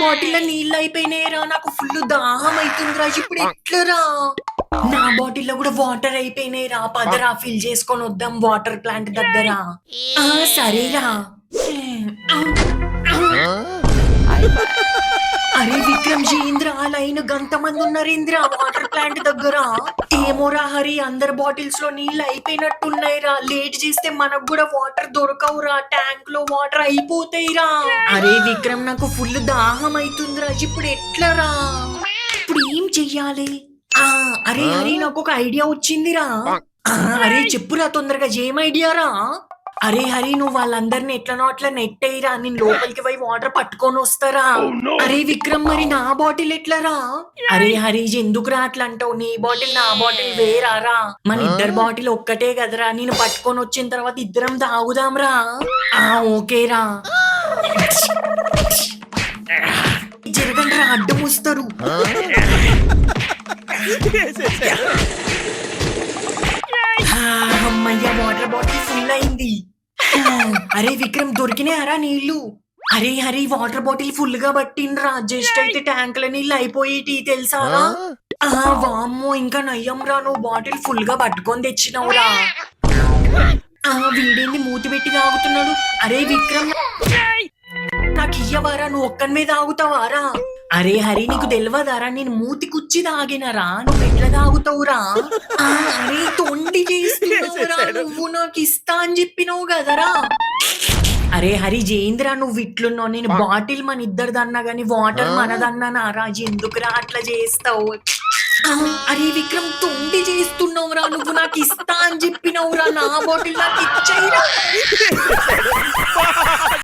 Bottle నీళ్ళు అయిపోయినాయిరా, నాకు full దాహం అవుతుందిరా, ఇప్పుడు ఎట్లరా? నా బాటిల్లో కూడా వాటర్ అయిపోయినాయిరా, పదరా ఫిల్ చేసుకొని వద్దాం వాటర్ ప్లాంట్ దగ్గర. సరేరా. అరే విక్రమ్ జేంద్ర లైన్ గంత మంది ఉన్నారేంద్ర వాటర్ ప్లాంట్ దగ్గర. ఏమోరా హరి, అందరి బాటిల్స్ లో నీళ్ళు అయిపోయినట్టున్నాయిరా, లేట్ చేస్తే మనకు కూడా వాటర్ దొరకవురా, ట్యాంక్ లో వాటర్ అయిపోతాయిరా. అరే విక్రమ్, నాకు ఫుల్ దాహం అవుతుందిరా, ఇప్పుడు ఎట్లరా? ఇప్పుడు ఏం చెయ్యాలి? అరే హరి, నాకు ఒక ఐడియా వచ్చిందిరా. అరే చెప్పురా తొందరగా, ఏం ఐడియా రా? అరే హరి, నువ్వు వాళ్ళందరిని ఎట్లనో అట్లా నెట్టేయిరా, నేను లోపలికి పోయి వాటర్ పట్టుకొని వస్తారా. అరే విక్రమ్, మరి నా బాటిల్ ఎట్లరా? అరే హరి, ఎందుకురా అట్లా అంటావు? నీ బాటిల్ నా బాటిల్ వేరారా, మన ఇద్దరు బాటిల్ ఒక్కటే కదరా, నేను పట్టుకొని వచ్చిన తర్వాత ఇద్దరం తాగుదాంరా. ఓకేరా. జరగండి రా, అడ్డం వస్తారు. అమ్మయ్య, వాటర్ బాటిల్ ఫుల్ అయింది. అరే విక్రమ్, దొరికినాయరా నీళ్లు? అరే హరి, వాటర్ బాటిల్ ఫుల్ గా పట్టిండ్రా, జస్ట్ అయితే ట్యాంక్ లో నీళ్ళు అయిపోయేటి తెలుసారా? వామ్మో, ఇంకా నయ్యం రా, నువ్వు బాటిల్ ఫుల్ గా పట్టుకొని తెచ్చినావురా. వీడేంది మూతి పెట్టి తాగుతున్నాడు? అరే విక్రమ్, నాకు ఇయ్యవారా, నువ్వు ఒక్కని మీద తాగుతావారా? అరే హరి, నీకు తెలియదారా, నేను మూతి కుచ్చి తాగినరా, నువ్వు ఎట్లా తాగుతావురా? అరే తొండి చేస్తున్నావురా, నువ్వు నాకు ఇస్తా అని చెప్పినావు కదరా. అరే హరి జయేంద్ర, నువ్వు ఇట్లున్నావు, నేను బాటిల్ మన ఇద్దరిదన్నా గాని వాటర్ మనదన్నా నారా, ఎందుకురా అట్లా చేస్తావు? అరే విక్రమ్, తొండి చేస్తున్నావురా, నువ్వు నాకు ఇస్తా అని చెప్పినావురా, నా బాటిల్ నాకు ఇచ్చేయరా.